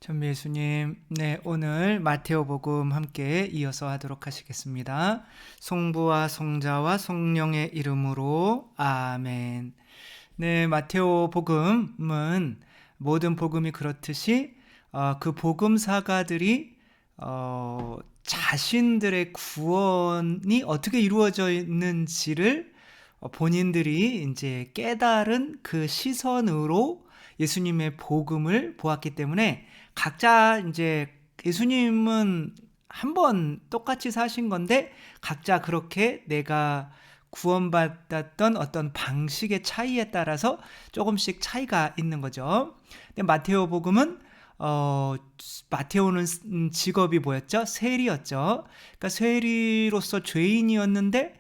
전미 예수님, 네, 오늘 마테오복음 함께 이어서 하도록 하시겠습니다. 성부와 성자와 성령의 이름으로 아멘. 네, 마테오복음은 모든 복음이 그렇듯이 그 복음사가들이 자신들의 구원이 어떻게 이루어져 있는지를 본인들이 이제 깨달은 그 시선으로 예수님의 복음을 보았기 때문에 각자 이제 예수님은 한 번 똑같이 사신 건데 각자 그렇게 내가 구원받았던 어떤 방식의 차이에 따라서 조금씩 차이가 있는 거죠. 근데 마테오 복음은 마테오는 직업이 뭐였죠? 세리였죠. 그러니까 세리로서 죄인이었는데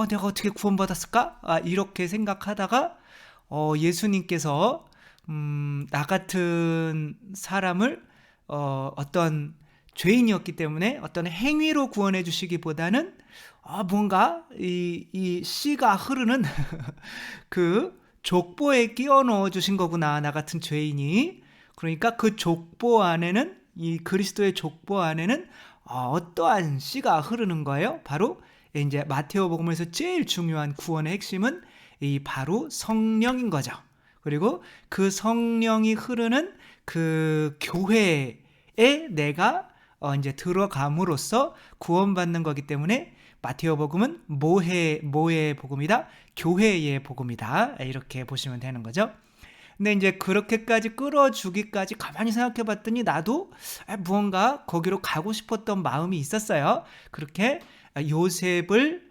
내가 어떻게 구원받았을까? 이렇게 생각하다가 예수님께서 나 같은 사람을 어떤 죄인이었기 때문에 어떤 행위로 구원해 주시기보다는 뭔가 이 씨가 흐르는 그 족보에 끼워 넣어 주신 거구나, 나 같은 죄인이. 그러니까 그 족보 안에는, 이 그리스도의 족보 안에는 어떠한 씨가 흐르는 거예요? 바로 이제 마테오 복음에서 제일 중요한 구원의 핵심은 이 바로 성령인 거죠. 그리고 그 성령이 흐르는 그 교회에 내가 이제 들어감으로써 구원받는 거기 때문에 마테오 복음은 뭐의 복음이다? 교회의 복음이다. 이렇게 보시면 되는 거죠. 근데 이제 그렇게까지 끌어주기까지 가만히 생각해 봤더니 나도 무언가 거기로 가고 싶었던 마음이 있었어요. 그렇게 요셉을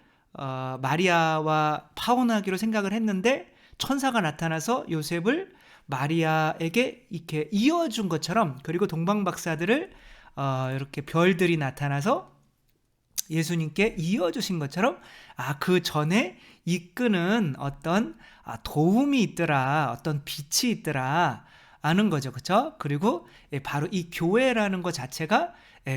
마리아와 파혼하기로 생각을 했는데 천사가 나타나서 요셉을 마리아에게 이렇게 이어준 것처럼, 그리고 동방박사들을 이렇게 별들이 나타나서 예수님께 이어주신 것처럼 그 전에 이끄는 어떤 도움이 있더라, 어떤 빛이 있더라 아는 거죠. 그렇죠? 그리고 바로 이 교회라는 것 자체가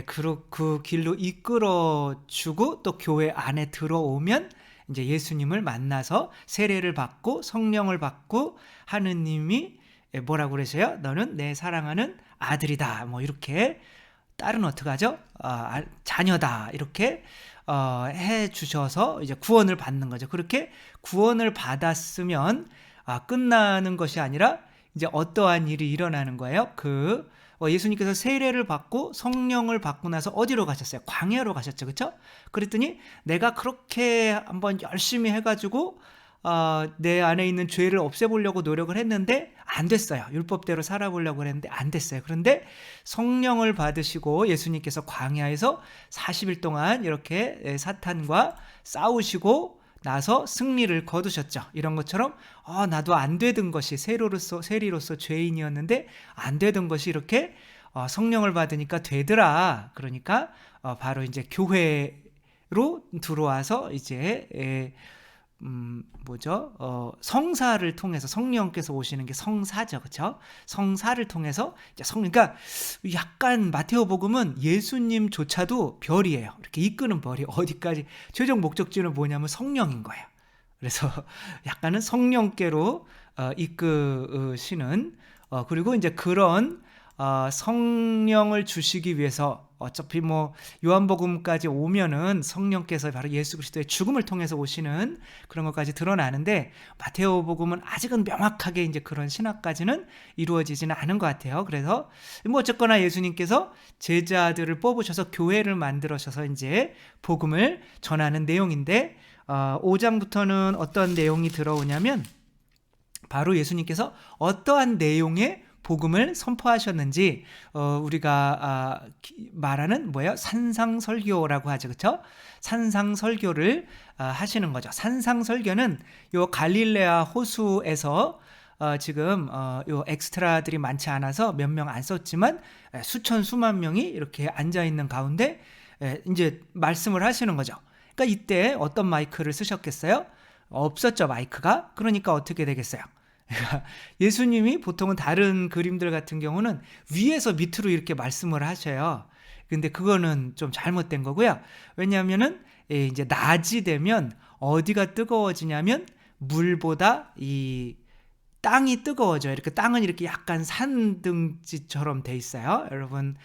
그 길로 이끌어주고 또 교회 안에 들어오면 이제 예수님을 만나서 세례를 받고 성령을 받고 하느님이 뭐라고 그러세요? 너는 내 사랑하는 아들이다. 뭐 이렇게, 딸은 어떻게 하죠? 자녀다. 이렇게 해 주셔서 이제 구원을 받는 거죠. 그렇게 구원을 받았으면 끝나는 것이 아니라 이제 어떠한 일이 일어나는 거예요? 예수님께서 세례를 받고 성령을 받고 나서 어디로 가셨어요? 광야로 가셨죠. 그렇죠? 그랬더니 내가 그렇게 한번 열심히 해가지고 내 안에 있는 죄를 없애보려고 노력을 했는데 안 됐어요. 율법대로 살아보려고 했는데 안 됐어요. 그런데 성령을 받으시고 예수님께서 광야에서 40일 동안 이렇게 사탄과 싸우시고 나서 승리를 거두셨죠. 이런 것처럼 나도 안 되던 것이, 세리로서 죄인이었는데 안 되던 것이 이렇게 성령을 받으니까 되더라. 그러니까 바로 이제 교회로 들어와서 이제 성사를 통해서, 성령께서 오시는 게 성사죠. 그렇죠? 성사를 통해서 이제 그러니까 약간 마테오 복음은 예수님조차도 별이에요. 이렇게 이끄는 별이 어디까지, 최종 목적지는 뭐냐면 성령인 거예요. 그래서 약간은 성령께로 이끄시는, 그리고 이제 그런 성령을 주시기 위해서, 어차피 뭐 요한복음까지 오면은 성령께서 바로 예수 그리스도의 죽음을 통해서 오시는 그런 것까지 드러나는데, 마테오복음은 아직은 명확하게 이제 그런 신학까지는 이루어지지는 않은 것 같아요. 그래서 뭐 어쨌거나 예수님께서 제자들을 뽑으셔서 교회를 만들어셔서 이제 복음을 전하는 내용인데, 5장부터는 어떤 내용이 들어오냐면 바로 예수님께서 어떠한 내용의 복음을 선포하셨는지, 우리가 말하는 뭐예요? 산상설교라고 하죠. 그렇죠? 산상설교를 하시는 거죠. 산상설교는 요 갈릴레아 호수에서 지금 요 엑스트라들이 많지 않아서 몇 명 안 썼지만 수천 수만 명이 이렇게 앉아 있는 가운데 이제 말씀을 하시는 거죠. 그러니까 이때 어떤 마이크를 쓰셨겠어요? 없었죠, 마이크가. 그러니까 어떻게 되겠어요? 예수님이 보통은 다른 그림들 같은 경우는 위에서 밑으로 이렇게 말씀을 하셔요. 근데 그거는 좀 잘못된 거고요. 왜냐하면은 이제 낮이 되면 어디가 뜨거워지냐면 물보다 이 땅이 뜨거워져요. 이렇게 땅은 이렇게 약간 산등지처럼 돼 있어요. 여러분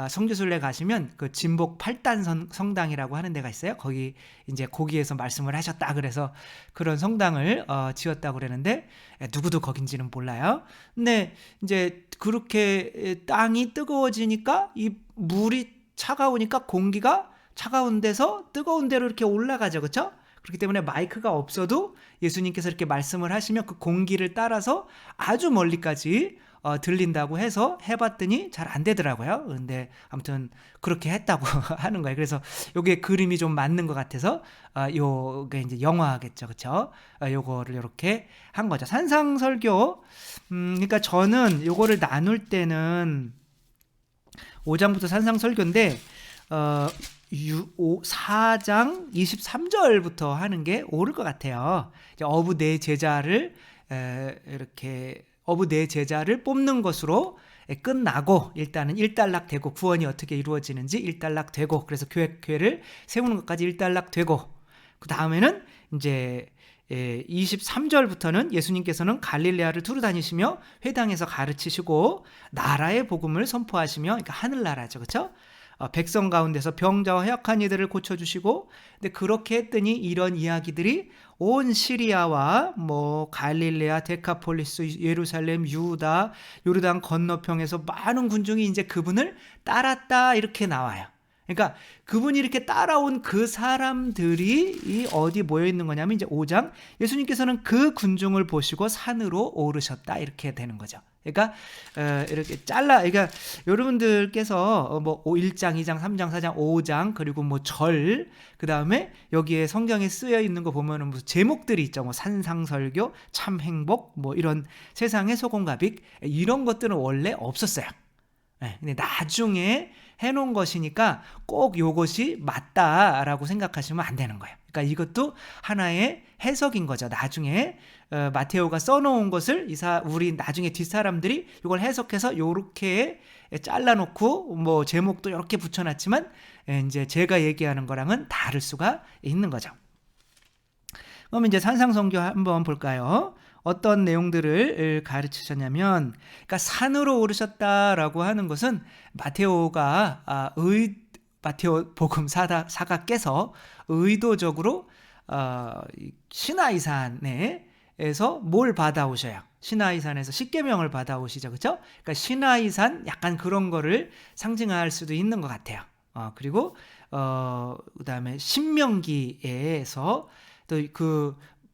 성지순례 가시면 그 진복 8단 성당이라고 하는 데가 있어요. 거기 이제 거기에서 말씀을 하셨다 그래서 그런 성당을 지었다고 그러는데 누구도 거긴지는 몰라요. 근데 이제 그렇게 땅이 뜨거워지니까 이 물이 차가우니까 공기가 차가운 데서 뜨거운 데로 이렇게 올라가죠. 그렇죠? 그렇기 때문에 마이크가 없어도 예수님께서 이렇게 말씀을 하시면 그 공기를 따라서 아주 멀리까지 들린다고 해서 해봤더니 잘 안 되더라고요. 근데 아무튼 그렇게 했다고 하는 거예요. 그래서 요게 그림이 좀 맞는 것 같아서 요게 이제 영화겠죠, 그렇죠? 요거를 이렇게 한 거죠. 산상설교. 그러니까 저는 요거를 나눌 때는 5장부터 산상설교인데 4장 23절부터 하는 게 옳을 것 같아요. 어부 네 제자를 이렇게 어부 네 제자를 뽑는 것으로 끝나고 일단은 일단락되고 구원이 어떻게 이루어지는지 일단락되고 그래서 교회를 세우는 것까지 일단락되고 그 다음에는 이제 23절부터는 예수님께서는 갈릴레아를 두루 다니시며 회당에서 가르치시고 나라의 복음을 선포하시며 그러니까 하늘나라죠. 그렇죠? 백성 가운데서 병자와 허약한 이들을 고쳐주시고 근데 그렇게 했더니 이런 이야기들이 온 시리아와 뭐 갈릴레아, 데카폴리스, 예루살렘, 유다, 요르단 건너편에서 많은 군중이 이제 그분을 따랐다 이렇게 나와요. 그러니까 그분이 이렇게 따라온 그 사람들이 이 어디 모여 있는 거냐면 이제 5장 예수님께서는 그 군중을 보시고 산으로 오르셨다 이렇게 되는 거죠. 그러니까 이렇게 그러니까 여러분들께서 뭐 1장, 2장, 3장, 4장, 5장 그리고 뭐 절 그다음에 여기에 성경에 쓰여 있는 거 보면은 무슨 제목들이 있죠. 뭐 산상설교, 참행복 뭐 이런 세상의 소금가빅 이런 것들은 원래 없었어요. 근데 나중에 해놓은 것이니까 꼭 이것이 맞다라고 생각하시면 안 되는 거예요. 그러니까 이것도 하나의 해석인 거죠. 나중에 마테오가 써놓은 것을 우리 나중에 뒷사람들이 이걸 해석해서 이렇게 잘라놓고 뭐 제목도 이렇게 붙여놨지만 이제 제가 얘기하는 거랑은 다를 수가 있는 거죠. 그럼 이제 산상선교 한번 볼까요? 어떤 내용들을 가르치셨냐면, 그러니까 산으로 오르셨다라고 하는 것은 마테오가 마테오 복음 사가께서 의도적으로 시나이산에서 뭘 받아오셔요? 시나이산에서 십계명을 받아오시죠, 그렇죠? 그러니까 시나이산 약간 그런 거를 상징할 수도 있는 것 같아요. 그리고 그다음에 신명기에서 또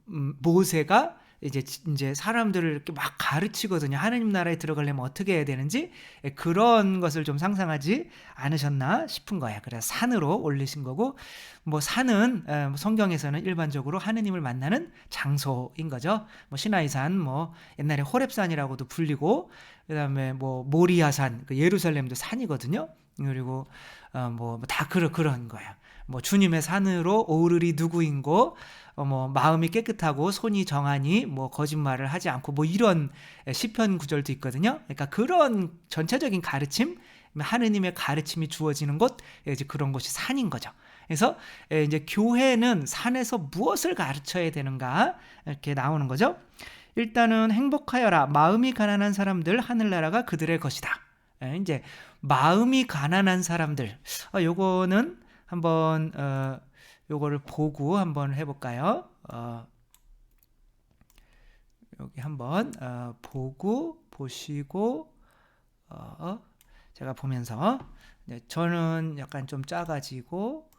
모세가 이제 사람들을 이렇게 막 가르치거든요. 하느님 나라에 들어가려면 어떻게 해야 되는지 그런 것을 좀 상상하지 않으셨나 싶은 거예요. 그래서 산으로 올리신 거고 뭐 산은 성경에서는 일반적으로 하느님을 만나는 장소인 거죠. 뭐 시나이산 뭐 옛날에 호렙산이라고도 불리고 그다음에 뭐 모리아산 예루살렘도 산이거든요. 그리고 뭐 다 그런 거예요. 뭐 주님의 산으로 오르리 누구인고 뭐 마음이 깨끗하고 손이 정하니 뭐 거짓말을 하지 않고 뭐 이런 시편 구절도 있거든요. 그러니까 그런 전체적인 가르침, 하느님의 가르침이 주어지는 곳 이제 그런 곳이 산인 거죠. 그래서 이제 교회는 산에서 무엇을 가르쳐야 되는가 이렇게 나오는 거죠. 일단은 행복하여라 마음이 가난한 사람들 하늘나라가 그들의 것이다. 이제 마음이 가난한 사람들 요거는 한번 요거를 보고 한번 해볼까요? 여기 한번 보시고 제가 보면서 저는 약간 좀 작아지고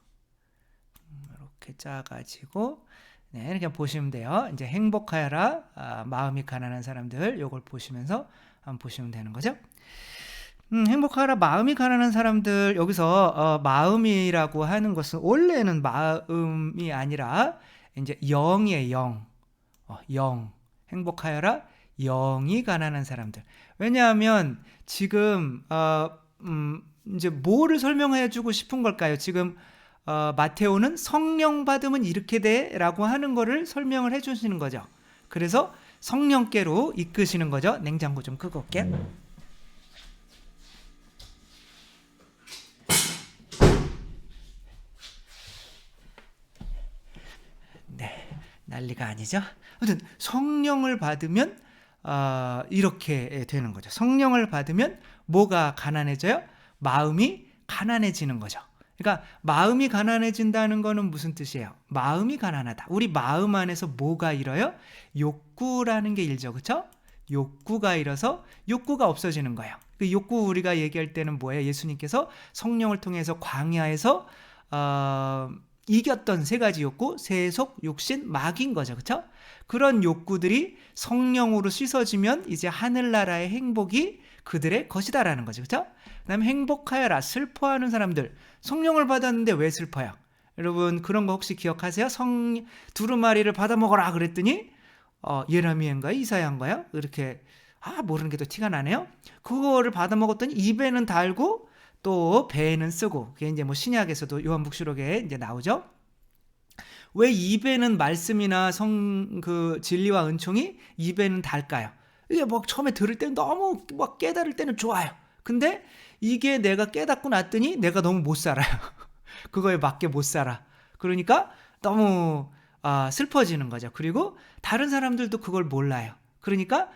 이렇게 작아지고 이렇게 보시면 돼요. 이제 행복하여라 마음이 가난한 사람들 요걸 보시면서 한번 보시면 되는 거죠. 행복하라 마음이 가난한 사람들 여기서 마음이라고 하는 것은 원래는 마음이 아니라 이제 영이에요. 영 행복하여라 영이 가난한 사람들. 왜냐하면 지금 이제 뭐를 설명해 주고 싶은 걸까요? 지금 마테오는 성령 받으면 이렇게 돼라고 하는 거를 설명을 해 주시는 거죠. 그래서 성령께로 이끄시는 거죠. 냉장고 좀 끄고 올게요. 난리가 아니죠. 아무튼 성령을 받으면 이렇게 되는 거죠. 성령을 받으면 뭐가 가난해져요? 마음이 가난해지는 거죠. 그러니까 마음이 가난해진다는 거는 무슨 뜻이에요? 마음이 가난하다. 우리 마음 안에서 뭐가 일어요? 욕구라는 게 일죠. 그렇죠? 욕구가 일어서 욕구가 없어지는 거예요. 그 욕구 우리가 얘기할 때는 뭐예요? 예수님께서 성령을 통해서 광야에서 이겼던 세 가지 욕구, 세속, 육신, 마귀인 거죠. 그렇죠? 그런 욕구들이 성령으로 씻어지면 이제 하늘나라의 행복이 그들의 것이다라는 거죠. 그렇죠? 그다음에 행복하여라. 슬퍼하는 사람들. 성령을 받았는데 왜 슬퍼요? 여러분 그런 거 혹시 기억하세요? 두루마리를 받아 먹어라 그랬더니 예레미야인가요? 이사야인가요? 이렇게 모르는 게 또 티가 나네요. 그거를 받아 먹었더니 입에는 달고 또 배에는 쓰고. 그게 이제 뭐 신약에서도 요한복수록에 이제 나오죠. 왜 입에는 말씀이나 그 진리와 은총이 입에는 달까요? 이게 뭐 처음에 들을 때는 너무 막 깨달을 때는 좋아요. 근데 이게 내가 깨닫고 났더니 내가 너무 못 살아요. 그거에 맞게 못 살아. 그러니까 너무 슬퍼지는 거죠. 그리고 다른 사람들도 그걸 몰라요. 그러니까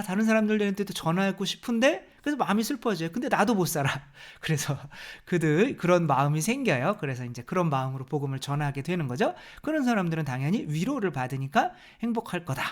다른 사람들한테도 전화하고 싶은데 그래서 마음이 슬퍼져요. 근데 나도 못 살아. 그래서 그런 마음이 생겨요. 그래서 이제 그런 마음으로 복음을 전하게 되는 거죠. 그런 사람들은 당연히 위로를 받으니까 행복할 거다.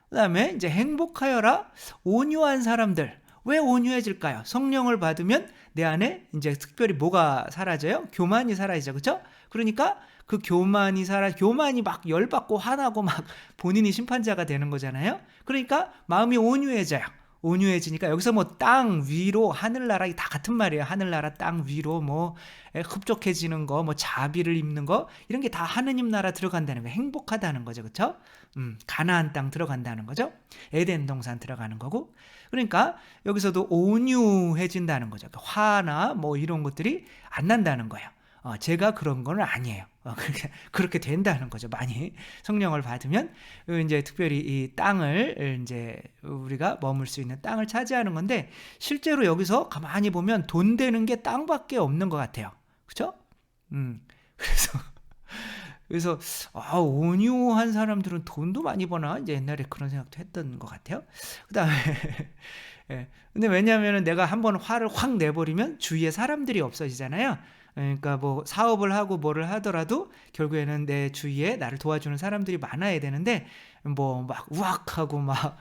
그다음에 이제 행복하여라. 온유한 사람들. 왜 온유해질까요? 성령을 받으면 내 안에 이제 특별히 뭐가 사라져요? 교만이 사라지죠. 그렇죠? 그러니까 그 교만이 막 열받고 화나고 막 본인이 심판자가 되는 거잖아요. 그러니까 마음이 온유해져요. 온유해지니까 여기서 뭐 땅 위로 하늘나라 다 같은 말이에요. 하늘나라 땅 위로 뭐 흡족해지는 거, 뭐 자비를 입는 거 이런 게 다 하느님 나라 들어간다는 거, 행복하다는 거죠, 그렇죠? 가나안 땅 들어간다는 거죠. 에덴 동산 들어가는 거고. 그러니까 여기서도 온유해진다는 거죠. 화나 뭐 이런 것들이 안 난다는 거예요. 제가 그런 건 아니에요. 그렇게 된다는 거죠. 많이 성령을 받으면 이제 특별히 이 땅을 이제 우리가 머물 수 있는 땅을 차지하는 건데 실제로 여기서 가만히 보면 돈 되는 게 땅밖에 없는 것 같아요. 그렇죠? 그래서 온유한 사람들은 돈도 많이 버나 이제 옛날에 그런 생각도 했던 것 같아요. 그다음에 예. 근데 왜냐하면 내가 한번 화를 확 내버리면 주위에 사람들이 없어지잖아요. 그러니까 뭐 사업을 하고 뭐를 하더라도 결국에는 내 주위에 나를 도와주는 사람들이 많아야 되는데 뭐 막 우악하고 막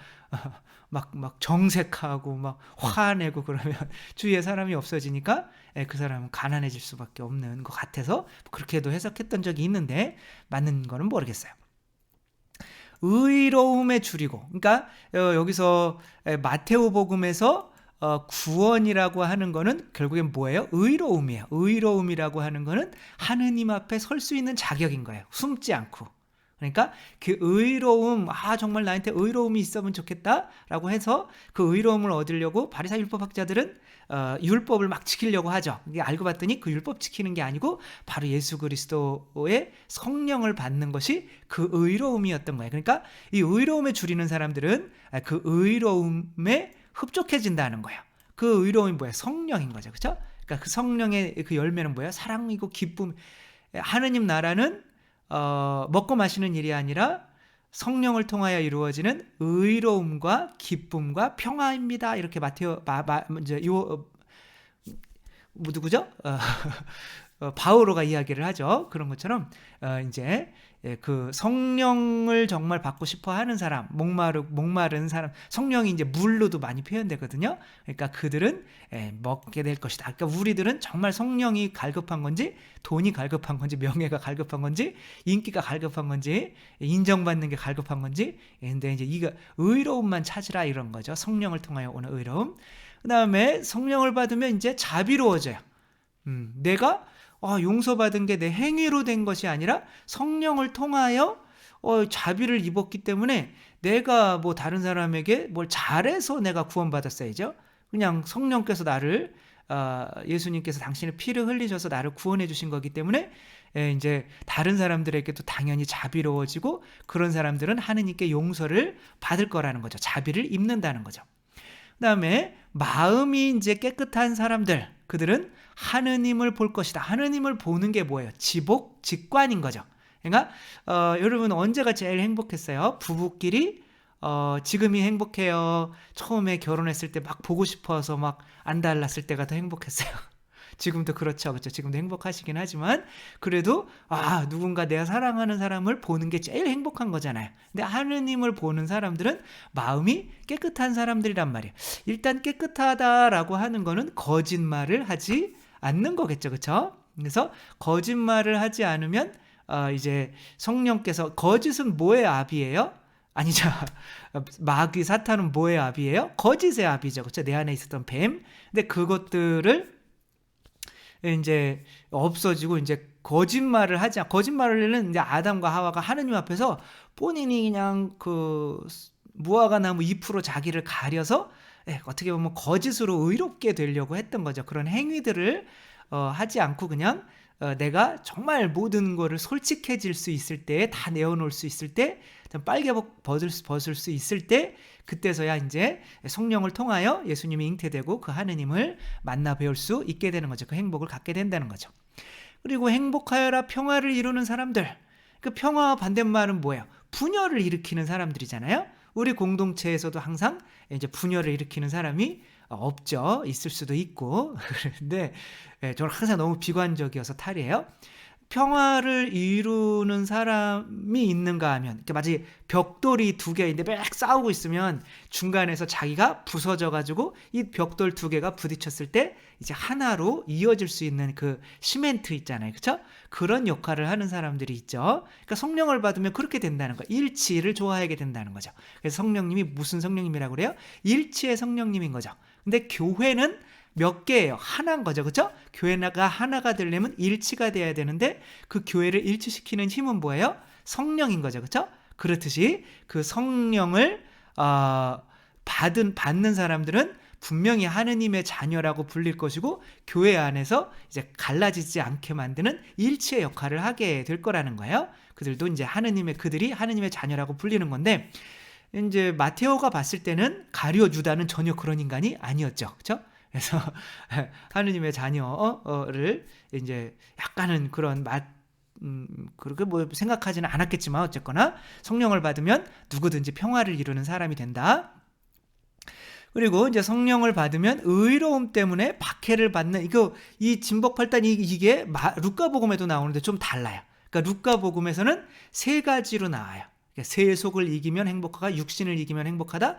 정색하고 막 화내고 그러면 주위에 사람이 없어지니까 그 사람은 가난해질 수밖에 없는 것 같아서 그렇게도 해석했던 적이 있는데 맞는 거는 모르겠어요. 의로움에 줄이고, 그러니까 여기서 마테오복음에서 구원이라고 하는 거는 결국엔 뭐예요? 의로움이에요. 의로움이라고 하는 거는 하느님 앞에 설 수 있는 자격인 거예요. 숨지 않고. 그러니까 그 의로움, 정말 나한테 의로움이 있으면 좋겠다라고 해서 그 의로움을 얻으려고 바리사 율법학자들은 율법을 막 지키려고 하죠. 이게 알고 봤더니 그 율법 지키는 게 아니고 바로 예수 그리스도의 성령을 받는 것이 그 의로움이었던 거예요. 그러니까 이 의로움에 줄이는 사람들은 그 의로움에 흡족해진다는 거예요. 그 의로움이 뭐예요? 성령인 거죠. 그렇죠? 그러니까 그 성령의 그 열매는 뭐예요? 사랑이고 기쁨. 하느님 나라는 먹고 마시는 일이 아니라 성령을 통하여 이루어지는 의로움과 기쁨과 평화입니다. 이렇게 이제 누구죠? 바오로가 이야기를 하죠. 그런 것처럼 이제 그 성령을 정말 받고 싶어 하는 사람, 목마른 사람, 성령이 이제 물로도 많이 표현되거든요. 그러니까 그들은 먹게 될 것이다. 그러니까 우리들은 정말 성령이 갈급한 건지, 돈이 갈급한 건지, 명예가 갈급한 건지, 인기가 갈급한 건지, 인정받는 게 갈급한 건지, 근데 이제 이거 의로움만 찾으라 이런 거죠. 성령을 통하여 오는 의로움. 그다음에 성령을 받으면 이제 자비로워져요. 내가 용서받은 게 내 행위로 된 것이 아니라 성령을 통하여 자비를 입었기 때문에 내가 뭐 다른 사람에게 뭘 잘해서 내가 구원받았어야죠. 그냥 성령께서 나를 예수님께서 당신의 피를 흘리셔서 나를 구원해 주신 거기 때문에 이제 다른 사람들에게도 당연히 자비로워지고 그런 사람들은 하느님께 용서를 받을 거라는 거죠. 자비를 입는다는 거죠. 그다음에 마음이 이제 깨끗한 사람들, 그들은 하느님을 볼 것이다. 하느님을 보는 게 뭐예요? 직관인 거죠. 그러니까 여러분 언제가 제일 행복했어요? 부부끼리 지금이 행복해요. 처음에 결혼했을 때 막 보고 싶어서 막 안 달랐을 때가 더 행복했어요. 지금도 그렇죠. 그렇죠. 지금도 행복하시긴 하지만 그래도 누군가 내가 사랑하는 사람을 보는 게 제일 행복한 거잖아요. 근데 하느님을 보는 사람들은 마음이 깨끗한 사람들이란 말이에요. 일단 깨끗하다라고 하는 거는 거짓말을 하지 않는 거겠죠. 그렇죠? 그래서 거짓말을 하지 않으면 이제 성령께서 거짓은 뭐의 압이에요? 아니죠. 마귀 사탄은 뭐의 압이에요? 거짓의 압이죠. 그렇죠? 내 안에 있었던 뱀. 근데 그것들을 이제 없어지고 이제 거짓말을 이제 아담과 하와가 하느님 앞에서 본인이 그냥 그 무화과 나무 잎으로 자기를 가려서 어떻게 보면 거짓으로 의롭게 되려고 했던 거죠. 그런 행위들을 하지 않고 그냥 내가 정말 모든 거를 솔직해질 수 있을 때, 다 내어놓을 수 있을 때, 빨개 벗을 수 있을 때, 그때서야 이제 성령을 통하여 예수님이 잉태되고 그 하느님을 만나 배울 수 있게 되는 거죠. 그 행복을 갖게 된다는 거죠. 그리고 행복하여라 평화를 이루는 사람들. 그 평화와 반대말은 뭐예요? 분열을 일으키는 사람들이잖아요. 우리 공동체에서도 항상 이제 분열을 일으키는 사람이 없죠. 있을 수도 있고. 그런데 저는 항상 너무 비관적이어서 탈이에요. 평화를 이루는 사람이 있는가 하면 마치 벽돌이 두 개인데 막 싸우고 있으면 중간에서 자기가 부서져 가지고 이 벽돌 두 개가 부딪혔을 때 이제 하나로 이어질 수 있는 그 시멘트 있잖아요. 그렇죠? 그런 역할을 하는 사람들이 있죠. 그러니까 성령을 받으면 그렇게 된다는 거예요. 일치를 좋아하게 된다는 거죠. 그래서 성령님이 무슨 성령님이라고 그래요? 일치의 성령님인 거죠. 근데 교회는 몇 개예요? 하나인 거죠. 그렇죠? 교회가 하나가 되려면 일치가 돼야 되는데 그 교회를 일치시키는 힘은 뭐예요? 성령인 거죠. 그렇죠? 그렇듯이 그 성령을 받는 사람들은 분명히 하느님의 자녀라고 불릴 것이고 교회 안에서 이제 갈라지지 않게 만드는 일치의 역할을 하게 될 거라는 거예요. 그들도 이제 그들이 하느님의 자녀라고 불리는 건데 이제 마테오가 봤을 때는 가룟 유다는 전혀 그런 인간이 아니었죠. 그렇죠? 그래서 하느님의 자녀를 이제 약간은 그런 그렇게 뭐 생각하지는 않았겠지만 어쨌거나 성령을 받으면 누구든지 평화를 이루는 사람이 된다. 그리고 이제 성령을 받으면 의로움 때문에 박해를 받는 이 진복팔단 이게 루카복음에도 나오는데 좀 달라요. 그러니까 루카복음에서는 세 가지로 나와요. 세속을 이기면 행복하다, 육신을 이기면 행복하다,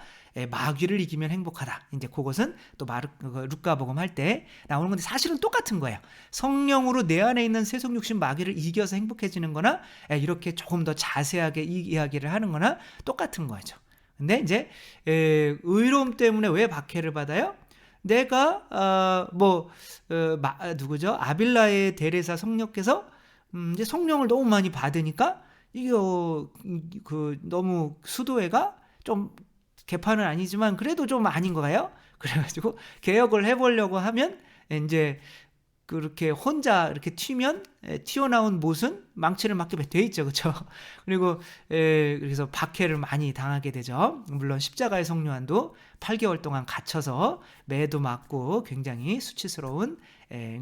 마귀를 이기면 행복하다. 이제 그것은 또 루카복음 할 때 나오는 건데 사실은 똑같은 거예요. 성령으로 내 안에 있는 세속 육신 마귀를 이겨서 행복해지는 거나 이렇게 조금 더 자세하게 이야기를 하는 거나 똑같은 거죠. 근데 이제 의로움 때문에 왜 박해를 받아요? 내가 누구죠? 아빌라의 대레사 성령께서 이제 성령을 너무 많이 받으니까 너무 수도회가 좀 개판은 아니지만 그래도 좀 아닌 거예요. 그래가지고 개혁을 해보려고 하면 이제 그렇게 혼자 이렇게 튀어나온 못은 망치를 맞게 돼 있죠. 그렇죠? 그리고 그래서 박해를 많이 당하게 되죠. 물론 십자가의 성요한도 8개월 동안 갇혀서 매도 맞고 굉장히 수치스러운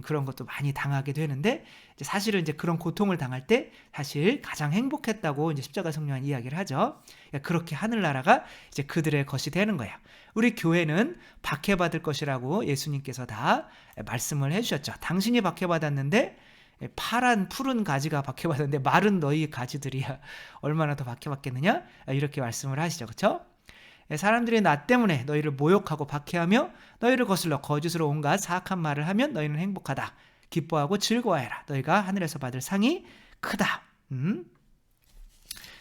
그런 것도 많이 당하게 되는데 사실은 이제 그런 고통을 당할 때 사실 가장 행복했다고 이제 십자가 성요한 이야기를 하죠. 그렇게 하늘나라가 이제 그들의 것이 되는 거예요. 우리 교회는 박해받을 것이라고 예수님께서 다 말씀을 해주셨죠. 당신이 박해받았는데 푸른 가지가 박해받았는데 마른 너희 가지들이야 얼마나 더 박해받겠느냐 이렇게 말씀을 하시죠. 그렇죠? 사람들이 나 때문에 너희를 모욕하고 박해하며 너희를 거슬러 거짓으로 온갖 사악한 말을 하면 너희는 행복하다. 기뻐하고 즐거워해라. 너희가 하늘에서 받을 상이 크다.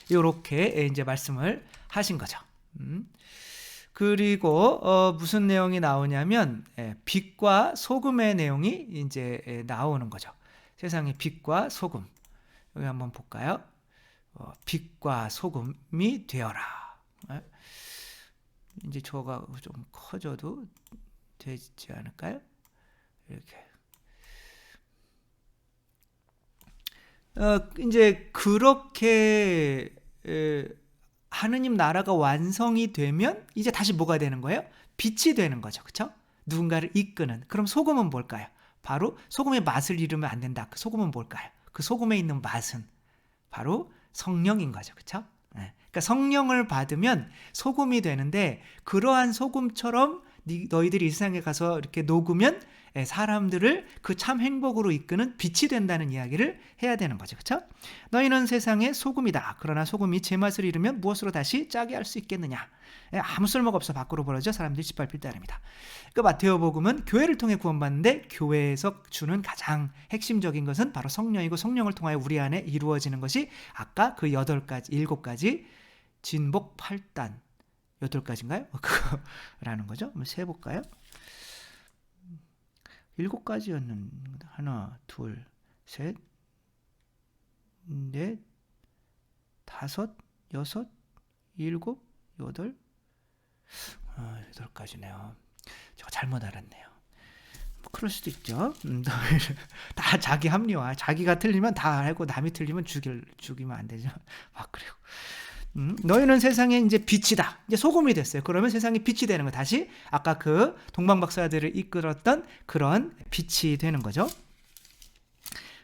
이렇게 이제 말씀을 하신 거죠. 그리고 무슨 내용이 나오냐면 빛과 소금의 내용이 이제 나오는 거죠. 세상의 빛과 소금. 여기 한번 볼까요? 빛과 소금이 되어라. 이제 저가 좀 커져도 되지 않을까요? 이렇게. 이제 그렇게 하느님 나라가 완성이 되면 이제 다시 뭐가 되는 거예요? 빛이 되는 거죠. 그렇죠? 누군가를 이끄는. 그럼 소금은 뭘까요? 바로 소금의 맛을 잃으면 안 된다. 그 소금은 뭘까요? 그 소금에 있는 맛은 바로 성령인 거죠. 그렇죠? 그러니까 그러니까 성령을 받으면 소금이 되는데, 그러한 소금처럼 너희들이 이 세상에 가서 이렇게 녹으면 사람들을 그 참 행복으로 이끄는 빛이 된다는 이야기를 해야 되는 거죠. 그렇죠? 너희는 세상의 소금이다. 그러나 소금이 제맛을 잃으면 무엇으로 다시 짜게 할 수 있겠느냐. 아무 쓸모가 없어 밖으로 벌어져 사람들이 짓밟힐 따름이다. 그 마테오복음은 교회를 통해 구원받는데, 교회에서 주는 가장 핵심적인 것은 바로 성령이고, 성령을 통하여 우리 안에 이루어지는 것이 아까 그 7가지 진복 8단 8가지인가요? 그거라는 거죠. 한번 세볼까요? 7가지였는 하나, 둘, 셋, 넷, 다섯, 여섯, 일곱, 여덟, 8가지네요. 제가 잘못 알았네요. 뭐 그럴 수도 있죠. 다 자기 합리화. 자기가 틀리면 다 알고 남이 틀리면 죽이면 안 되죠. 그래요. 너희는 세상에 이제 빛이다. 이제 소금이 됐어요. 그러면 세상이 빛이 되는 거. 다시 아까 그 동방박사들을 이끌었던 그런 빛이 되는 거죠.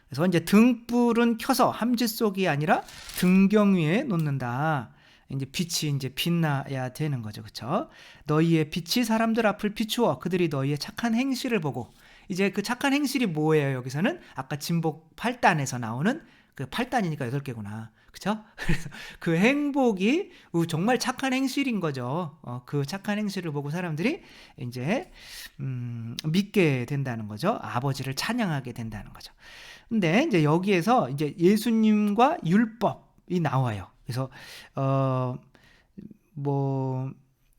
그래서 이제 등불은 켜서 함지 속이 아니라 등경 위에 놓는다. 이제 빛이 이제 빛나야 되는 거죠. 그렇죠? 너희의 빛이 사람들 앞을 비추어 그들이 너희의 착한 행실을 보고. 이제 그 착한 행실이 뭐예요? 여기서는 아까 진복 8단에서 나오는 그 8단이니까 8개구나. 그쵸? 그래서 그 행복이 정말 착한 행실인 거죠. 그 착한 행실을 보고 사람들이 이제 믿게 된다는 거죠. 아버지를 찬양하게 된다는 거죠. 근데 이제 여기에서 이제 예수님과 율법이 나와요. 그래서 뭐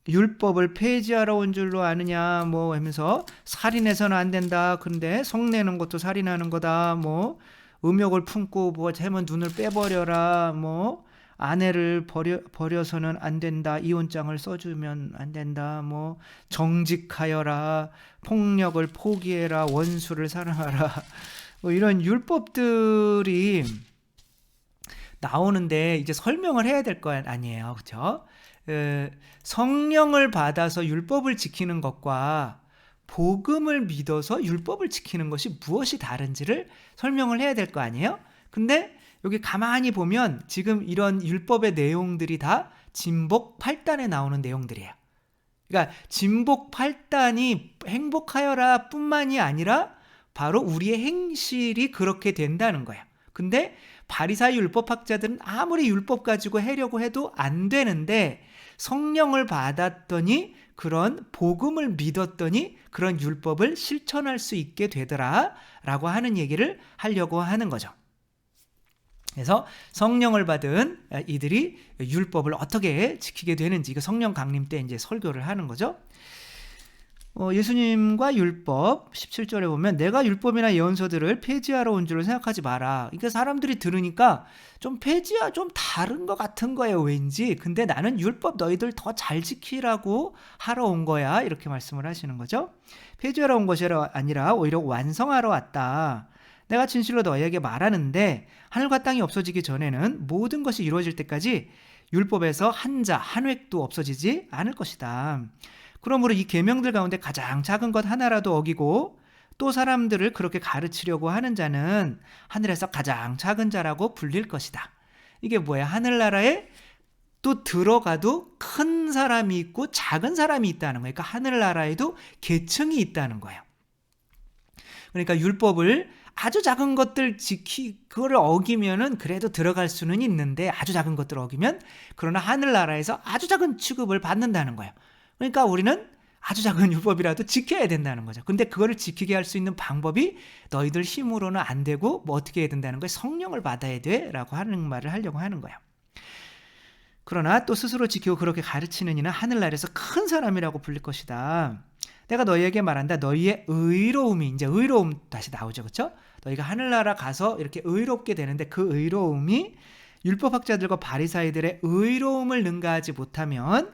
율법을 폐지하러 온 줄로 아느냐 뭐 하면서 살인해서는 안 된다. 근데 성내는 것도 살인하는 거다. 뭐 음욕을 품고 뭐 하면 눈을 빼버려라. 뭐 아내를 버려서는 안 된다. 이혼장을 써주면 안 된다. 뭐 정직하여라. 폭력을 포기해라. 원수를 사랑하라. 뭐 이런 율법들이 나오는데 이제 설명을 해야 될 거 아니에요. 그렇죠? 성령을 받아서 율법을 지키는 것과 복음을 믿어서 율법을 지키는 것이 무엇이 다른지를 설명을 해야 될 거 아니에요? 근데 여기 가만히 보면 지금 이런 율법의 내용들이 다 진복 8단에 나오는 내용들이에요. 그러니까 진복 8단이 행복하여라 뿐만이 아니라 바로 우리의 행실이 그렇게 된다는 거예요. 근데 바리사이 율법학자들은 아무리 율법 가지고 하려고 해도 안 되는데, 성령을 받았더니 그런 복음을 믿었더니 그런 율법을 실천할 수 있게 되더라 라고 하는 얘기를 하려고 하는 거죠. 그래서 성령을 받은 이들이 율법을 어떻게 지키게 되는지, 이거 성령 강림 때 이제 설교를 하는 거죠. 예수님과 율법 17절에 보면 내가 율법이나 예언서들을 폐지하러 온 줄을 생각하지 마라. 그러니까 사람들이 들으니까 좀 폐지야 좀 다른 것 같은 거예요 왠지. 근데 나는 율법 너희들 더 잘 지키라고 하러 온 거야. 이렇게 말씀을 하시는 거죠. 폐지하러 온 것이 아니라 오히려 완성하러 왔다. 내가 진실로 너희에게 말하는데 하늘과 땅이 없어지기 전에는 모든 것이 이루어질 때까지 율법에서 한 자 한 획도 없어지지 않을 것이다. 그러므로 이 계명들 가운데 가장 작은 것 하나라도 어기고 또 사람들을 그렇게 가르치려고 하는 자는 하늘에서 가장 작은 자라고 불릴 것이다. 이게 뭐야? 하늘나라에 또 들어가도 큰 사람이 있고 작은 사람이 있다는 거예요. 그러니까 하늘나라에도 계층이 있다는 거예요. 그러니까 율법을 아주 작은 것들 그거를 어기면은 그래도 들어갈 수는 있는데, 아주 작은 것들을 어기면, 그러나 하늘나라에서 아주 작은 취급을 받는다는 거예요. 그러니까 우리는 아주 작은 율법이라도 지켜야 된다는 거죠. 근데 그거를 지키게 할 수 있는 방법이 너희들 힘으로는 안 되고 뭐 어떻게 해야 된다는 거예요? 성령을 받아야 돼 라고 하는 말을 하려고 하는 거예요. 그러나 또 스스로 지키고 그렇게 가르치는 이는 하늘나라에서 큰 사람이라고 불릴 것이다. 내가 너희에게 말한다. 너희의 의로움이, 이제 의로움 다시 나오죠. 그렇죠? 너희가 하늘나라 가서 이렇게 의롭게 되는데 그 의로움이 율법학자들과 바리사이들의 의로움을 능가하지 못하면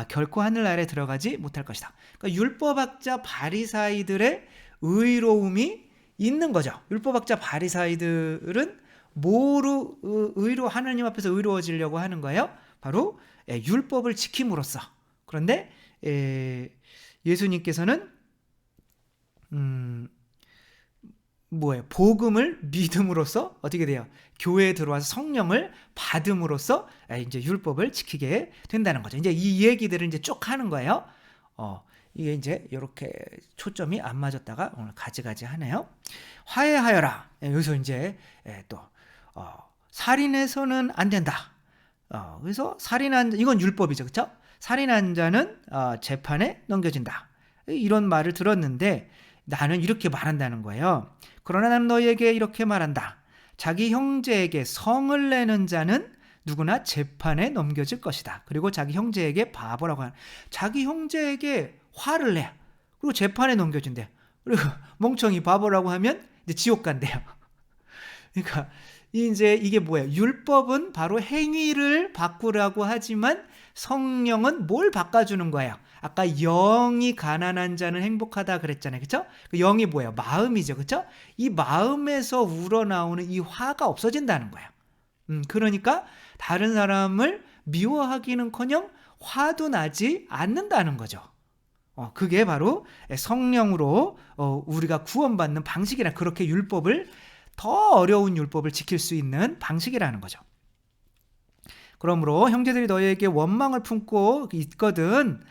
결코 하늘나라에 들어가지 못할 것이다. 그러니까 율법학자 바리사이들의 의로움이 있는 거죠. 율법학자 바리사이들은 뭐로 하나님 앞에서 의로워지려고 하는 거예요? 바로 율법을 지킴으로써. 그런데 예수님께서는 뭐예요? 복음을 믿음으로써 어떻게 돼요? 교회에 들어와서 성령을 받음으로써 이제 율법을 지키게 된다는 거죠. 이제 이 얘기들을 이제 쭉 하는 거예요. 이게 이제 이렇게 초점이 안 맞았다가 오늘 가지가지 하네요. 화해하여라. 여기서 이제 또 살인해서는 안 된다. 그래서 살인한 이건 율법이죠, 그렇죠? 살인한 자는 재판에 넘겨진다. 이런 말을 들었는데 나는 이렇게 말한다는 거예요. 그러나 나는 너희에게 이렇게 말한다. 자기 형제에게 성을 내는 자는 누구나 재판에 넘겨질 것이다. 그리고 자기 형제에게 바보라고 하는 자기 형제에게 화를 내. 그리고 재판에 넘겨진대. 그리고 멍청이 바보라고 하면 이제 지옥 간대요. 그러니까 이제 이게 뭐예요? 율법은 바로 행위를 바꾸라고 하지만 성령은 뭘 바꿔주는 거예요? 아까 영이 가난한 자는 행복하다 그랬잖아요. 그렇죠? 그 영이 뭐예요? 마음이죠. 그렇죠? 이 마음에서 우러나오는 이 화가 없어진다는 거예요. 그러니까 다른 사람을 미워하기는커녕 화도 나지 않는다는 거죠. 그게 바로 성령으로 우리가 구원받는 방식이라 그렇게 율법을 더 어려운 율법을 지킬 수 있는 방식이라는 거죠. 그러므로 형제들이 너희에게 원망을 품고 있거든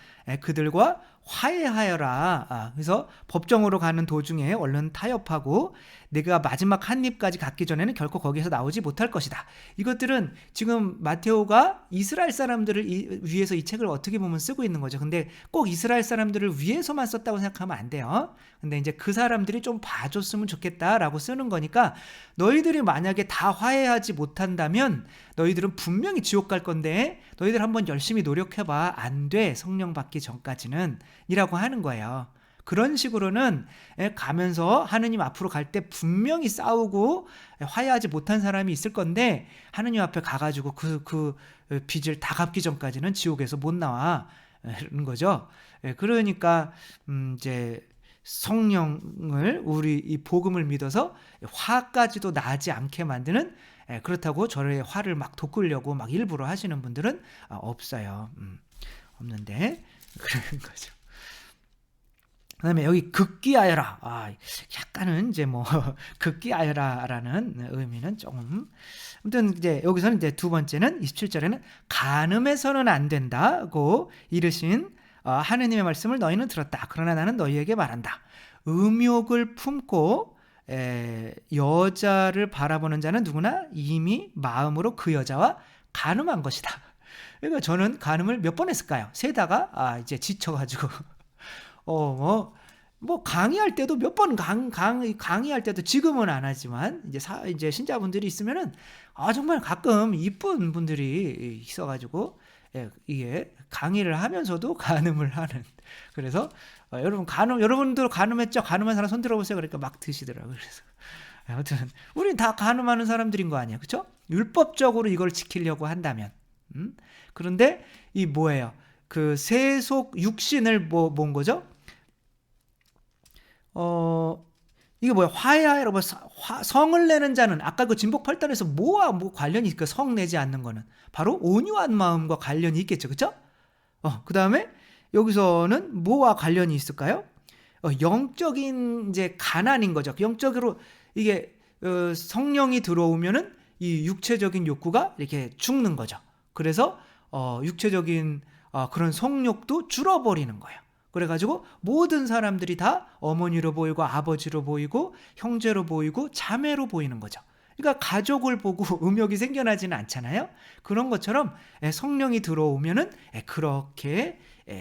그들과 화해하여라. 그래서 법정으로 가는 도중에 얼른 타협하고 내가 마지막 한 입까지 갖기 전에는 결코 거기에서 나오지 못할 것이다. 이것들은 지금 마테오가 이스라엘 사람들을 위해서 이 책을 어떻게 보면 쓰고 있는 거죠. 근데 꼭 이스라엘 사람들을 위해서만 썼다고 생각하면 안 돼요. 근데 이제 그 사람들이 좀 봐줬으면 좋겠다라고 쓰는 거니까 너희들이 만약에 다 화해하지 못한다면 너희들은 분명히 지옥 갈 건데 너희들 한번 열심히 노력해봐. 안 돼. 성령 받기 전까지는 이라고 하는 거예요. 그런 식으로는 가면서 하느님 앞으로 갈 때 분명히 싸우고 화해하지 못한 사람이 있을 건데 하느님 앞에 가가지고 그 빚을 다 갚기 전까지는 지옥에서 못 나와 이런 거죠. 그러니까 이제 성령을 우리 이 복음을 믿어서 화까지도 나지 않게 만드는 그렇다고 저를 화를 막 돋구려고 막 일부러 하시는 분들은 없어요. 없는데 그런 거죠. 그다음에 여기 극기하여라. 약간은 이제 뭐 극기하여라라는 의미는 조금 아무튼 이제 여기서는 이제 두 번째는 27절에는 간음해서는 안 된다고 이르신 하느님의 말씀을 너희는 들었다. 그러나 나는 너희에게 말한다. 음욕을 품고 여자를 바라보는 자는 누구나 이미 마음으로 그 여자와 간음한 것이다. 그러니까 저는 간음을 몇 번 했을까요? 세다가 이제 지쳐가지고 뭐 강의할 때도 몇 번 강의할 때도 지금은 안 하지만 이제 신자분들이 있으면은 정말 가끔 이쁜 분들이 있어가지고 이게 강의를 하면서도 간음을 하는. 그래서 여러분들 간음했죠? 간음한 사람 손 들어보세요. 그러니까 막 드시더라고요. 그래서 아무튼 우린 다 간음하는 사람들인 거 아니에요, 그렇죠? 율법적으로 이걸 지키려고 한다면. 그런데 이 뭐예요? 그 세속 육신을 뭔 거죠? 이게 뭐야? 화해하여라. 성을 내는 자는 아까 그 진복 8단에서 뭐와 뭐 관련이 있을까? 성 내지 않는 거는 바로 온유한 마음과 관련이 있겠죠, 그렇죠? 그 다음에 여기서는 뭐와 관련이 있을까요? 영적인 이제 가난인 거죠. 영적으로 이게 성령이 들어오면은 이 육체적인 욕구가 이렇게 죽는 거죠. 그래서 육체적인 그런 성욕도 줄어버리는 거예요. 그래가지고 모든 사람들이 다 어머니로 보이고 아버지로 보이고 형제로 보이고 자매로 보이는 거죠. 그러니까 가족을 보고 음욕이 생겨나지는 않잖아요. 그런 것처럼 성령이 들어오면은 그렇게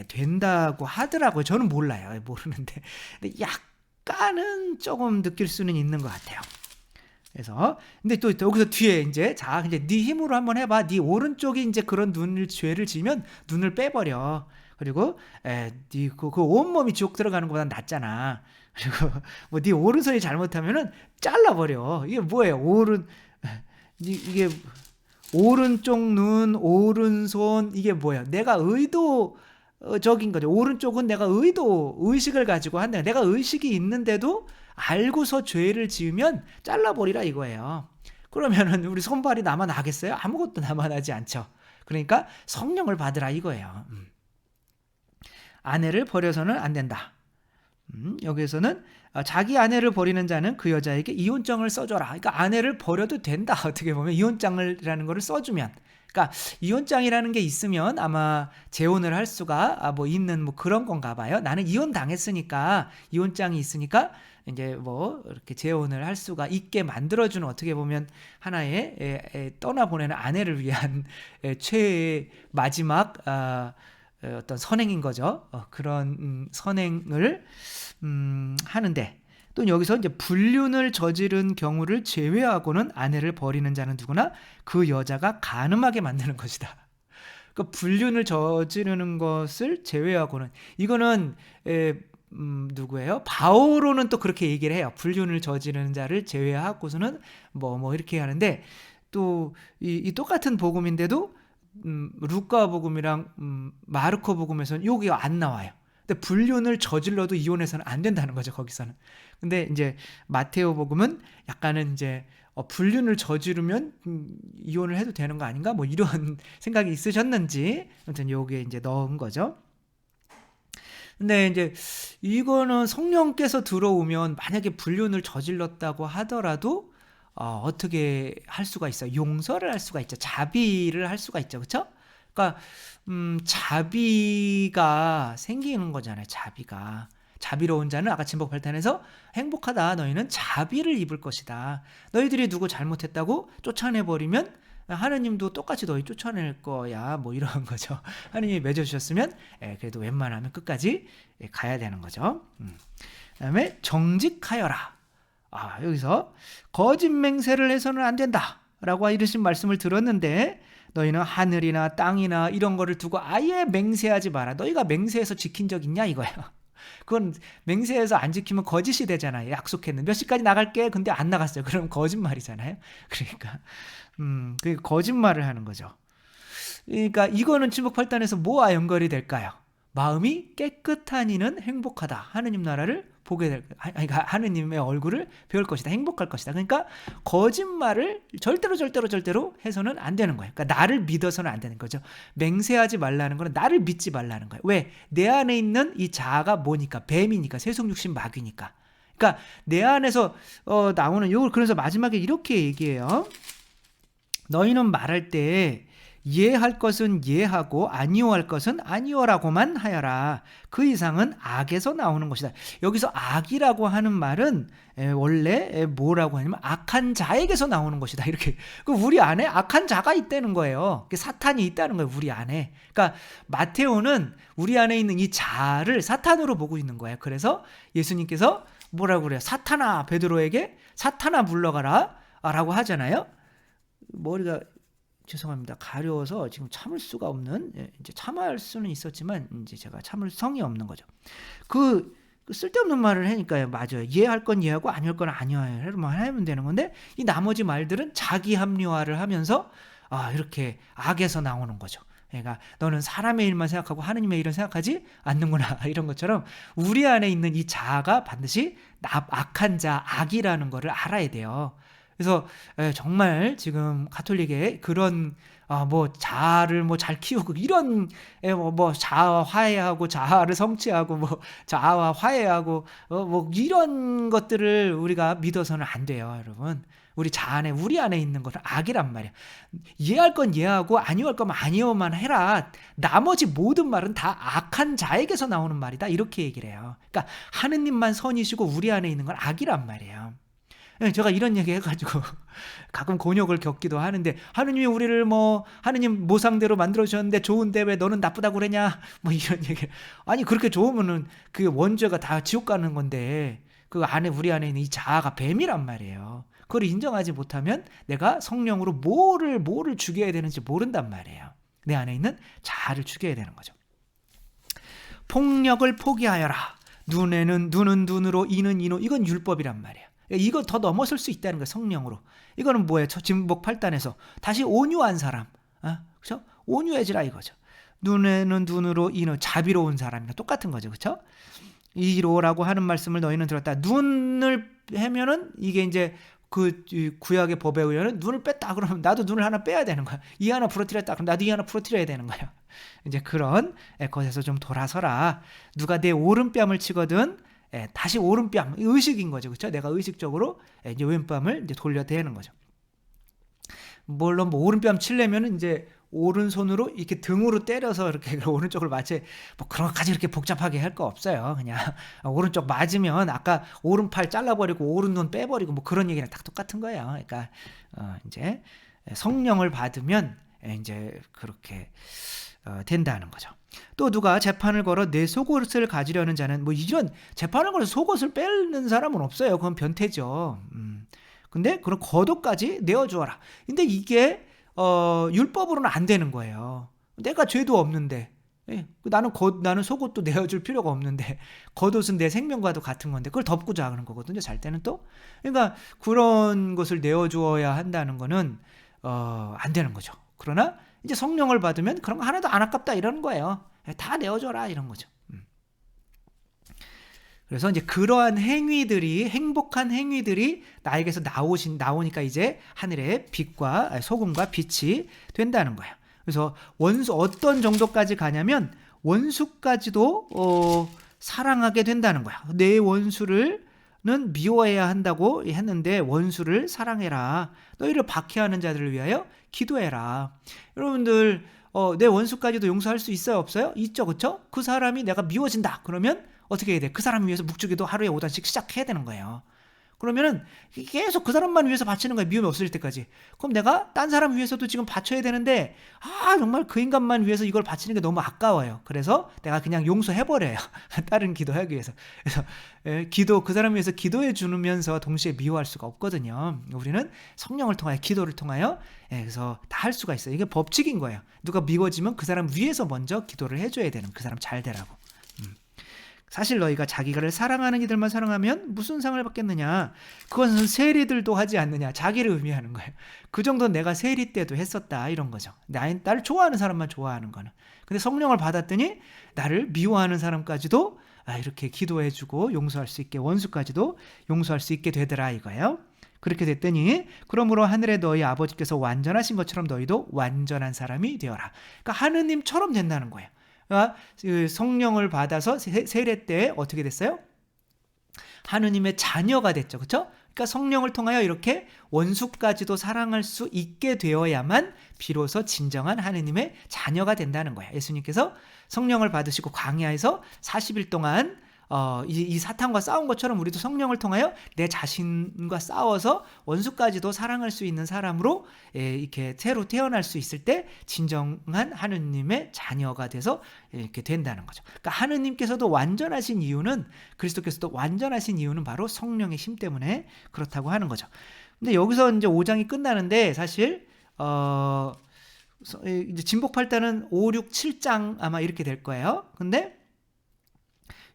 된다고 하더라고요. 저는 몰라요. 모르는데 약간은 조금 느낄 수는 있는 것 같아요. 그래서 근데 또 여기서 뒤에 이제 네 힘으로 한번 해봐. 네 오른쪽이 이제 그런 죄를 지면 눈을 빼버려. 그리고 그 온몸이 지옥 들어가는 것보다 낫잖아. 그리고 뭐 네 오른손이 잘못하면은 잘라버려. 이게 뭐예요? 이게 오른쪽 눈, 오른손 이게 뭐예요? 내가 의도적인 거죠. 오른쪽은 내가 의식을 가지고 한다. 내가 의식이 있는데도 알고서 죄를 지으면 잘라버리라 이거예요. 그러면은 우리 손발이 남아나겠어요? 아무것도 남아나지 않죠. 그러니까 성령을 받으라 이거예요. 아내를 버려서는 안 된다. 여기에서는 자기 아내를 버리는 자는 그 여자에게 이혼장을 써줘라. 그러니까 아내를 버려도 된다. 어떻게 보면 이혼장이라는 거를 써주면, 그러니까 이혼장이라는 게 있으면 아마 재혼을 할 수가 뭐 있는 뭐 그런 건가 봐요. 나는 이혼 당했으니까 이혼장이 있으니까 이제 뭐 이렇게 재혼을 할 수가 있게 만들어주는, 어떻게 보면 하나의 떠나보내는 아내를 위한 최의 마지막 어떤 선행인 거죠. 그런 선행을 하는데, 또 여기서 이제 불륜을 저지른 경우를 제외하고는 아내를 버리는 자는 누구나 그 여자가 간음하게 만드는 것이다. 그러니까 불륜을 저지르는 것을 제외하고는, 이거는 누구예요? 바오로는 또 그렇게 얘기를 해요. 불륜을 저지르는 자를 제외하고서는 뭐 이렇게 하는데, 또 이 똑같은 복음인데도 루카 복음이랑 마르코 복음에서는 여기가 안 나와요. 근데 불륜을 저질러도 이혼해서는 안 된다는 거죠, 거기서는. 근데 이제 마테오 복음은 약간은 이제 불륜을 저지르면 이혼을 해도 되는 거 아닌가? 뭐 이런 생각이 있으셨는지 아무튼 여기에 이제 넣은 거죠. 근데 이제 이거는 성령께서 들어오면 만약에 불륜을 저질렀다고 하더라도 어떻게 할 수가 있어요? 용서를 할 수가 있죠. 자비를 할 수가 있죠. 그렇죠? 그러니까 자비가 생기는 거잖아요. 자비가. 자비로운 자는 아까 진복 8탄에서 행복하다. 너희는 자비를 입을 것이다. 너희들이 누구 잘못했다고 쫓아내버리면 하느님도 똑같이 너희 쫓아낼 거야. 뭐 이런 거죠. 하느님이 맺어주셨으면 그래도 웬만하면 끝까지 가야 되는 거죠. 그다음에 정직하여라. 여기서 거짓 맹세를 해서는 안 된다 라고 이르신 말씀을 들었는데, 너희는 하늘이나 땅이나 이런 거를 두고 아예 맹세하지 마라. 너희가 맹세해서 지킨 적 있냐 이거예요. 그건 맹세해서 안 지키면 거짓이 되잖아요. 약속했는데 몇 시까지 나갈게, 근데 안 나갔어요. 그럼 거짓말이잖아요. 그러니까 그 거짓말을 하는 거죠. 그러니까 이거는 친복 8단에서 뭐와 연결이 될까요? 마음이 깨끗한 이는 행복하다. 하느님 나라를 보게 될, 그러니까 하느님의 얼굴을 배울 것이다. 행복할 것이다. 그러니까 거짓말을 절대로 해서는 안 되는 거예요. 그러니까 나를 믿어서는 안 되는 거죠. 맹세하지 말라는 거는 나를 믿지 말라는 거예요. 왜? 내 안에 있는 이 자아가 뭐니까? 뱀이니까, 세속육신 마귀니까. 그러니까 내 안에서 나오는 이걸, 그래서 마지막에 이렇게 얘기해요. 너희는 말할 때 예할 것은 예하고 아니오할 것은 아니오라고만 하여라. 그 이상은 악에서 나오는 것이다. 여기서 악이라고 하는 말은 원래 뭐라고 하냐면 악한 자에게서 나오는 것이다. 이렇게. 우리 안에 악한 자가 있다는 거예요. 사탄이 있다는 거예요. 우리 안에. 그러니까 마테오는 우리 안에 있는 이 자를 사탄으로 보고 있는 거예요. 그래서 예수님께서 뭐라고 그래요? 사탄아, 베드로에게 사탄아 물러가라 라고 하잖아요. 머리가 죄송합니다. 가려워서 지금 참을 수가 없는, 이제 참을 수는 있었지만 이제 제가 참을 성이 없는 거죠. 그 쓸데없는 말을 하니까요. 맞아요. 예할 건 예하고 아니할 건 아니할만 하면 되는 건데, 이 나머지 말들은 자기 합리화를 하면서 이렇게 악에서 나오는 거죠. 그러니까 너는 사람의 일만 생각하고 하느님의 일은 생각하지 않는구나. 이런 것처럼 우리 안에 있는 이 자아가 반드시 악한 자, 악이라는 거를 알아야 돼요. 그래서 정말 지금 가톨릭의 그런 뭐 자아를 뭐 잘 키우고 이런 뭐 자아와 화해하고 자아를 성취하고 뭐 자아와 화해하고 뭐 이런 것들을 우리가 믿어서는 안 돼요, 여러분. 우리 자아 안에, 우리 안에 있는 것은 악이란 말이야. 이해할 건 이해하고 아니할 거면 아니오만 해라. 나머지 모든 말은 다 악한 자에게서 나오는 말이다. 이렇게 얘기를 해요. 그러니까 하느님만 선이시고 우리 안에 있는 건 악이란 말이에요. 제가 이런 얘기 해가지고 가끔 곤욕을 겪기도 하는데, 하느님이 우리를 뭐 하느님 모상대로 만들어주셨는데 좋은데 왜 너는 나쁘다고 그러냐, 뭐 이런 얘기. 아니 그렇게 좋으면은 그 원죄가 다 지옥 가는 건데, 그 안에, 우리 안에 있는 이 자아가 뱀이란 말이에요. 그걸 인정하지 못하면 내가 성령으로 뭐를 죽여야 되는지 모른단 말이에요. 내 안에 있는 자아를 죽여야 되는 거죠. 폭력을 포기하여라. 눈은 눈으로, 이는 이로. 이건 율법이란 말이에요. 이거 더 넘어설 수 있다는 거예요. 성령으로. 이거는 뭐예요? 진복 8단에서 다시 온유한 사람, 그렇죠? 온유해지라 이거죠. 눈에는 눈으로, 이는 자비로운 사람이나 똑같은 거죠, 그렇죠? 이로라고 하는 말씀을 너희는 들었다. 눈을 해면은 이게 이제 그 구약의 법에 의하면 눈을 뺐다 그러면 나도 눈을 하나 빼야 되는 거야. 이 하나 부러뜨렸다 그럼 나도 이 하나 부러뜨려야 되는 거야. 이제 그런 것에서 좀 돌아서라. 누가 내 오른뺨을 치거든 다시 오른뺨, 의식인 거죠. 그렇죠? 내가 의식적으로 이제 왼뺨을 이제 돌려대는 거죠. 물론 뭐 오른뺨 치려면은 이제 오른손으로 이렇게 등으로 때려서 이렇게 오른쪽을 마치 뭐 그런 것까지 이렇게 복잡하게 할 거 없어요. 그냥 오른쪽 맞으면 아까 오른팔 잘라버리고 오른손 빼버리고 뭐 그런 얘기랑 딱 똑같은 거예요. 그러니까 이제 성령을 받으면 이제 그렇게 된다는 거죠. 또 누가 재판을 걸어 내 속옷을 가지려는 자는, 뭐 이런 재판을 걸어서 속옷을 빼는 사람은 없어요. 그건 변태죠. 근데 그런 겉옷까지 내어주어라. 근데 이게 율법으로는 안 되는 거예요. 내가 죄도 없는데, 나는 속옷도 내어줄 필요가 없는데 겉옷은 내 생명과도 같은 건데 그걸 덮고 자는 거거든요. 잘 때는 또. 그러니까 그런 것을 내어주어야 한다는 거는 안 되는 거죠. 그러나 이제 성령을 받으면 그런 거 하나도 안 아깝다 이러는 거예요. 다 내어줘라 이런 거죠. 그래서 이제 그러한 행위들이, 행복한 행위들이 나에게서 나오니까 이제 하늘의 빛과 소금과 빛이 된다는 거예요. 그래서 어떤 정도까지 가냐면 원수까지도 사랑하게 된다는 거야. 내 원수는 미워해야 한다고 했는데 원수를 사랑해라. 너희를 박해하는 자들을 위하여 기도해라. 여러분들 내 원수까지도 용서할 수 있어요, 없어요? 있죠, 그렇죠? 그 사람이 내가 미워진다 그러면 어떻게 해야 돼? 그 사람 위해서 묵주기도 하루에 5단씩 시작해야 되는 거예요. 그러면은 계속 그 사람만 위해서 바치는 거예요. 미움이 없어질 때까지. 그럼 내가 딴 사람 위해서도 지금 바쳐야 되는데 정말 그 인간만 위해서 이걸 바치는 게 너무 아까워요. 그래서 내가 그냥 용서해버려요. 다른 기도하기 위해서. 그래서 그 사람 위해서 기도해 주면서 동시에 미워할 수가 없거든요. 우리는 성령을 통하여, 기도를 통하여 그래서 다 할 수가 있어요. 이게 법칙인 거예요. 누가 미워지면 그 사람 위해서 먼저 기도를 해줘야 되는, 그 사람 잘 되라고. 사실 너희가 자기를 사랑하는 이들만 사랑하면 무슨 상을 받겠느냐? 그것은 세리들도 하지 않느냐? 자기를 의미하는 거예요. 그 정도는 내가 세리 때도 했었다 이런 거죠. 나를 좋아하는 사람만 좋아하는 거는. 근데 성령을 받았더니 나를 미워하는 사람까지도 이렇게 기도해주고 용서할 수 있게, 원수까지도 용서할 수 있게 되더라 이거예요. 그렇게 됐더니 그러므로 하늘에 너희 아버지께서 완전하신 것처럼 너희도 완전한 사람이 되어라. 그러니까 하느님처럼 된다는 거예요. 성령을 받아서 세례 때 어떻게 됐어요? 하느님의 자녀가 됐죠. 그렇죠? 그러니까 성령을 통하여 이렇게 원수까지도 사랑할 수 있게 되어야만 비로소 진정한 하느님의 자녀가 된다는 거예요. 예수님께서 성령을 받으시고 광야에서 40일 동안 이 사탄과 싸운 것처럼 우리도 성령을 통하여 내 자신과 싸워서 원수까지도 사랑할 수 있는 사람으로 이렇게 새로 태어날 수 있을 때 진정한 하느님의 자녀가 돼서 이렇게 된다는 거죠. 그러니까 하느님께서도 완전하신 이유는, 그리스도께서도 완전하신 이유는 바로 성령의 힘 때문에 그렇다고 하는 거죠. 근데 여기서 이제 5장이 끝나는데 사실 이제 진복팔단은 5, 6, 7장 아마 이렇게 될 거예요. 근데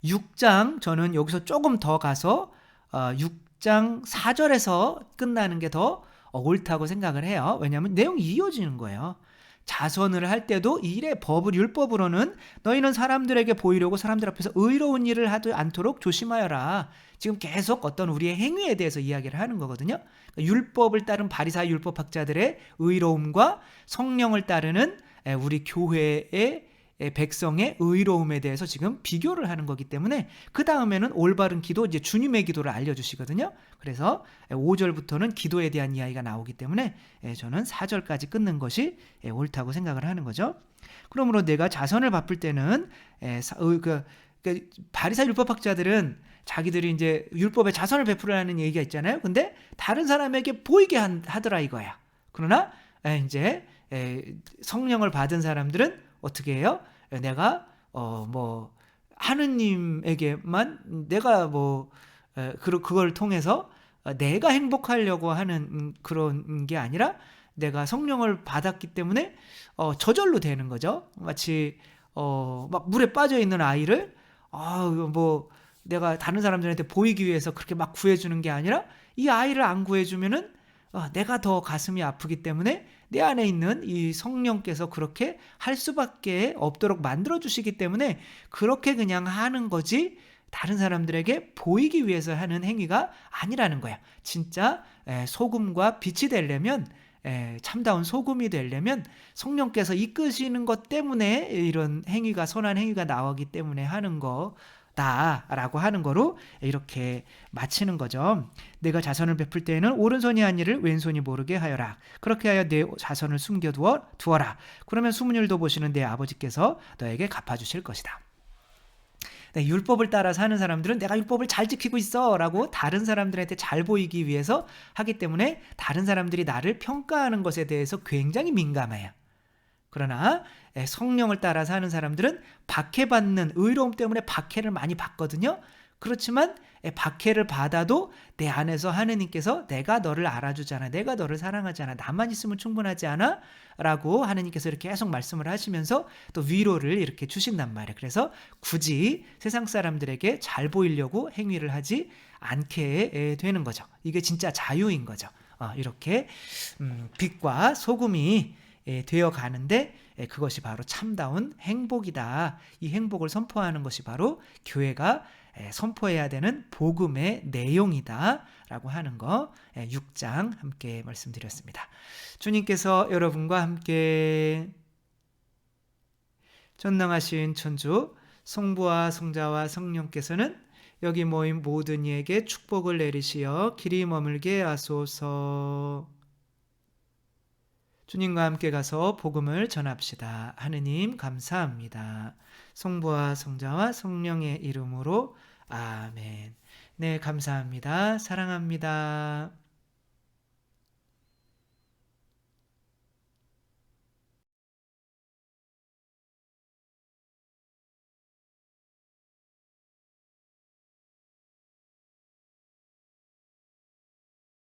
6장 저는 여기서 조금 더 가서 6장 4절에서 끝나는 게 더 옳다고 생각을 해요. 왜냐하면 내용이 이어지는 거예요. 자선을 할 때도 이 일의 율법으로는 너희는 사람들에게 보이려고 사람들 앞에서 의로운 일을 하지 않도록 조심하여라. 지금 계속 어떤 우리의 행위에 대해서 이야기를 하는 거거든요. 율법을 따른 바리사의 율법학자들의 의로움과 성령을 따르는 우리 교회의 백성의 의로움에 대해서 지금 비교를 하는 거기 때문에 그 다음에는 올바른 기도, 이제 주님의 기도를 알려주시거든요. 그래서 5절부터는 기도에 대한 이야기가 나오기 때문에 저는 4절까지 끊는 것이 옳다고 생각을 하는 거죠. 그러므로 내가 자선을 베풀 때는 바리사 율법학자들은 자기들이 이제 율법에 자선을 베풀으라는 얘기가 있잖아요. 근데 다른 사람에게 보이게 하더라 이거야. 그러나 이제 성령을 받은 사람들은 어떻게 해요? 내가 뭐 하느님에게만 내가 그걸 통해서 내가 행복하려고 하는 그런 게 아니라 내가 성령을 받았기 때문에 저절로 되는 거죠. 마치 막 물에 빠져 있는 아이를 내가 다른 사람들한테 보이기 위해서 그렇게 막 구해주는 게 아니라 이 아이를 안 구해주면은 내가 더 가슴이 아프기 때문에 내 안에 있는 이 성령께서 그렇게 할 수밖에 없도록 만들어주시기 때문에 그렇게 그냥 하는 거지 다른 사람들에게 보이기 위해서 하는 행위가 아니라는 거야. 진짜 소금과 빛이 되려면, 참다운 소금이 되려면 성령께서 이끄시는 것 때문에 이런 행위가, 선한 행위가 나오기 때문에 하는 거다 없다라고 하는 거로 이렇게 마치는 거죠. 내가 자선을 베풀 때에는 오른손이 한 일을 왼손이 모르게 하여라. 그렇게 하여 내 자선을 두어라. 그러면 수문율도 보시는 내 아버지께서 너에게 갚아주실 것이다. 네, 율법을 따라 사는 사람들은 내가 율법을 잘 지키고 있어 라고 다른 사람들한테 잘 보이기 위해서 하기 때문에 다른 사람들이 나를 평가하는 것에 대해서 굉장히 민감해요. 그러나 성령을 따라 사는 사람들은 박해받는 의로움 때문에 박해를 많이 받거든요. 그렇지만 박해를 받아도 내 안에서 하느님께서 내가 너를 알아주잖아, 내가 너를 사랑하잖아, 나만 있으면 충분하지 않아? 라고 하느님께서 이렇게 계속 말씀을 하시면서 또 위로를 이렇게 주신단 말이에요. 그래서 굳이 세상 사람들에게 잘 보이려고 행위를 하지 않게 되는 거죠. 이게 진짜 자유인 거죠. 이렇게 빛과 소금이 되어 가는데 그것이 바로 참다운 행복이다. 이 행복을 선포하는 것이 바로 교회가 선포해야 되는 복음의 내용이다 라고 하는 거 6장 함께 말씀드렸습니다. 주님께서 여러분과 함께 전능하신 천주 성부와 성자와 성령께서는 여기 모인 모든 이에게 축복을 내리시어 길이 머물게 하소서. 주님과 함께 가서 복음을 전합시다. 하느님 감사합니다. 성부와 성자와 성령의 이름으로 아멘. 네, 감사합니다. 사랑합니다.